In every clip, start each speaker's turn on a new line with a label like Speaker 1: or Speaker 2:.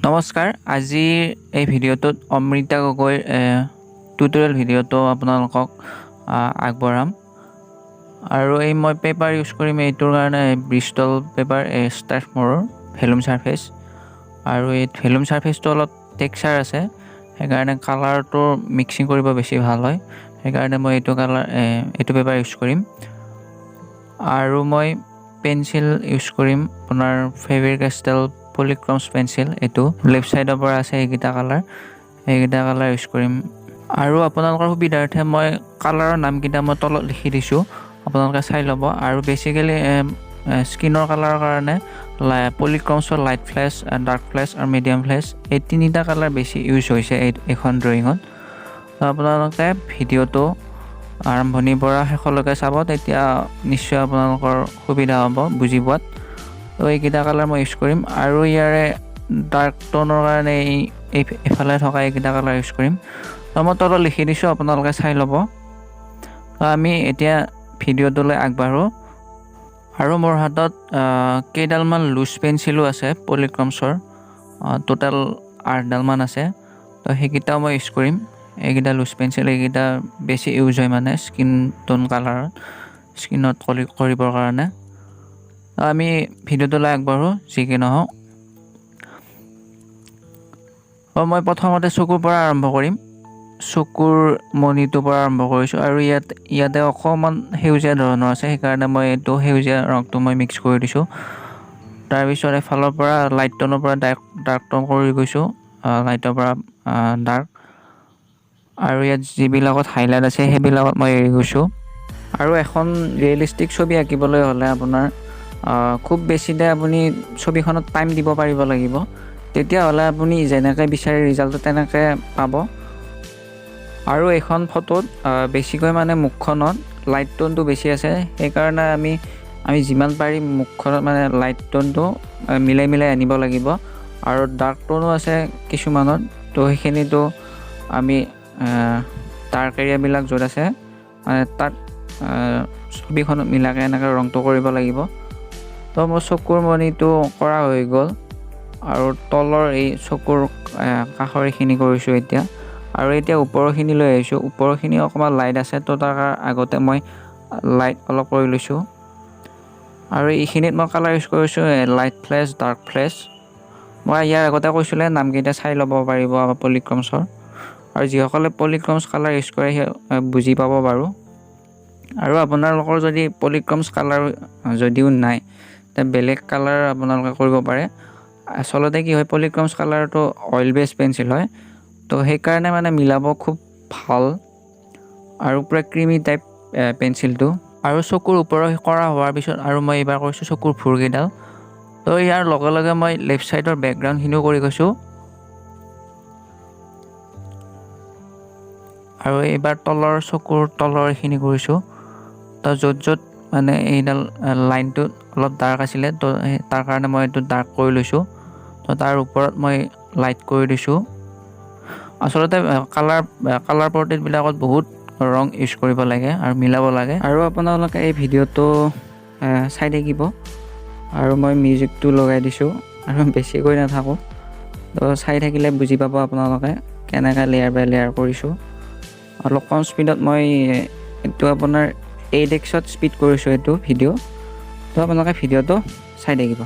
Speaker 1: নমস্কাৰ আজিৰ এই ভিডিঅ'টোত অমৃতা গগৈৰ টিউটৰিয়েল ভিডিঅ'টো আপোনালোকক আগবঢ়াম আৰু এই মই পেপাৰ ইউজ কৰিম এইটোৰ কাৰণে ব্ৰিষ্টল পেপাৰ ষ্ট্ৰেথমৰৰ ভেলুম সাৰফেস আৰু এই ভেলুম সাৰফেসটো অলপ টেক্সচাৰ আছে সেইকাৰণে কালাৰটো মিক্সিং কৰিব বেছি ভাল হয় সেইকাৰণে মই এইটো পেপাৰ ইউজ কৰিম আৰু মই পেন্সিল ইউজ কৰিম আপোনাৰ ফাber castell polychromos পেন্সিল এটো লেফট সাইডৰ পৰা আছে এইগিটা কালাৰ ইউজ কৰিম আৰু আপোনালোকৰ সুবিধাৰ্থে মই কালাৰৰ নামকিটা মই তলত লিখি দিছো আপোনালোকে চাই ল'ব আৰু বেসিক্যালি স্কিনৰ কালাৰৰ কাৰণে polychromosৰ লাইট ফ্লেশ ডাৰ্ক ফ্লেশ আৰু মিডিয়াম ফ্লেশ এই তিনিটা কালাৰ বেছি ইউজ হৈছে এখন ড্ৰয়িঙত আপোনালোকে ভিডিঅ'টো আৰম্ভণিৰ পৰা শেষলৈকে চাব তেতিয়া নিশ্চয় আপোনালোকৰ সুবিধা হ'ব বুজি পোৱাত তো এইকেইটা কালাৰ মই ইউজ কৰিম আৰু ইয়াৰে ডাৰ্ক টোনৰ কাৰণে এইফালে থকা এইকেইটা কালাৰ ইউজ কৰিম তো মই তলত লিখি দিছো আপোনালোকে চাই ল'ব তো আমি এতিয়া ভিডিঅ'টোলৈ আগবাঢ়ো আৰু মোৰ হাতত কেইডালমান লুজ পেন্সিলো আছে পলিক্ৰমছৰ টোটাল 8 ডালমান আছে তো সেইকেইটাও মই ইউজ কৰিম এইকেইটা লুজ পেন্সিল এইকেইটা বেছি ইউজ হয় মানে স্কিন টোন কালাৰ স্কিনত কৰিবৰ কাৰণে আমি ভিডিঅ'টোলৈ আগবাঢ়ো যি কি নহওক মই প্ৰথমতে চকুৰ পৰা আৰম্ভ কৰিম চকুৰ মনিটোৰ পৰা আৰম্ভ কৰিছো আৰু ইয়াতে অকমান হেউজীয়া ধৰণৰ আছে সেইকাৰণে মই এইটো হেউজীয়া ৰংটো মই মিক্স কৰি দিছো তাৰ পিছত এফালৰ পৰা লাইট টোনৰ পৰা ডাৰ্ক টোন কৰি গৈছো লাইটৰ পৰা ডাৰ্ক আৰু ইয়াত যিবিলাকত হাইলাইট আছে সেইবিলাকত মই এৰি গৈছো আৰু এখন ৰিয়েলিষ্টিক ছবি আঁকিবলৈ হ'লে আপোনাৰ খুব বেছিতে আপুনি ছবিখনত টাইম দিব পাৰিব লাগিব তেতিয়া হ'লে আপুনি যেনেকৈ বিচাৰি ৰিজাল্টটো তেনেকৈ পাব আৰু এখন ফটোত বেছিকৈ মানে মুখখনত লাইট টোনটো বেছি আছে সেইকাৰণে আমি যিমান পাৰি মুখখনত মানে লাইট টোনটো মিলাই আনিব লাগিব আৰু ডাৰ্ক টোনো আছে কিছুমানত তো সেইখিনিটো আমি ডাৰ্ক এৰিয়াবিলাক য'ত আছে মানে তাত ছবিখনত মিলাকে এনেকৈ ৰংটো কৰিব লাগিব তো মোৰ চকুৰ মনিটো কৰা হৈ গ'ল আৰু তলৰ এই চকুৰ কাষৰ এইখিনি কৰিছো এতিয়া আৰু এতিয়া ওপৰখিনি লৈ আহিছো ওপৰখিনি অকমান লাইট আছে তো তাৰ আগতে মই লাইট অলপ কৰি লৈছো আৰু এইখিনিত মই কালাৰ ইউজ কৰিছো লাইট ফ্লেশ ডাৰ্ক ফ্লেশ মই ইয়াৰ আগতে কৈছিলে নামকেইটা চাই ল'ব পাৰিব পলিক্ৰমছৰ আৰু যিসকলে পলিক্ৰমছ কালাৰ ইউজ কৰে বুজি পাব বাৰু আৰু আপোনালোকৰ যদি পলিক্ৰমছ কালাৰ যদিও নাই তে বেলেগ কালাৰ আপোনালোকে কৰিব পাৰে আসলতে কি হয় পলিক্ৰমছ কালাৰটো অইল বেস পেন্সিল হয় তো সেইকাৰণে মানে মিলাব খুব ভাল আৰু পুৰা ক্ৰিমি টাইপ পেন্সিলটো আৰু চকুৰ ওপৰৰ কৰা হোৱাৰ পিছত আৰু মই এবাৰ কৰিছো চকুৰ ফুৰকেইডাল তো ইয়াৰ লগে লগে মই লেফট সাইডৰ বেকগ্ৰাউণ্ড খিনিও কৰি গৈছো আৰু এবাৰ তলৰ চকুৰ তলৰ এইখিনি কৰিছো তো য'ত মানে এইডাল লাইনটো অলপ ডাৰ্ক আছিলে তো তাৰ কাৰণে মই এইটো ডাৰ্ক কৰি লৈছো তো তাৰ ওপৰত মই লাইট কৰি দিছো আসলতে কালাৰ পৰ্ট্ৰেট বিলাকত বহুত ৰং ইউজ কৰিব লাগে আৰু মিলাব লাগে আৰু আপোনালোকে এই ভিডিঅ'টো চাই থাকিব আৰু মই মিউজিকটো লগাই দিছো আৰু বেছিকৈ নাথাকো তো চাই থাকিলে বুজি পাব আপোনালোকে কেনেকৈ লেয়াৰ বাই লেয়াৰ কৰিছো অলপ কম স্পীডত মই এইটো আপোনাৰ 8xত স্পীড কৰিছো এইটো ভিডিঅ' তো আপোনালোকে ভিডিঅ'টো চাই থাকিব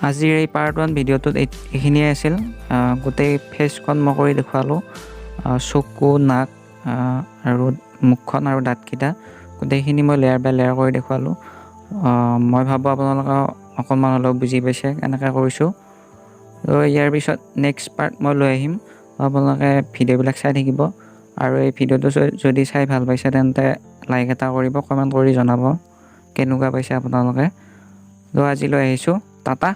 Speaker 1: আজিৰ এই পাৰ্ট 1 ভিডিঅ'টোত এইখিনিয়ে আছিল। গোটেই ফেচখন মই কৰি দেখুৱালোঁ, চকু, নাক আৰু মুখখন আৰু দাঁতকেইটা গোটেইখিনি মই লেয়াৰ বাই লেয়াৰ কৰি দেখুৱালোঁ। মই ভাবোঁ আপোনালোকে অকণমান হ'লেও বুজি পাইছে কেনেকৈ কৰিছোঁ। তো ইয়াৰ পিছত নেক্সট পাৰ্ট মই লৈ আহিম, আপোনালোকে ভিডিঅ'বিলাক চাই থাকিব। আৰু এই ভিডিঅ'টো যদি চাই ভাল পাইছে তেন্তে লাইক এটা কৰিব, কমেণ্ট কৰি জনাব কেনেকুৱা পাইছে আপোনালোকে। তো আজিলৈ আহিছোঁ, টাটা।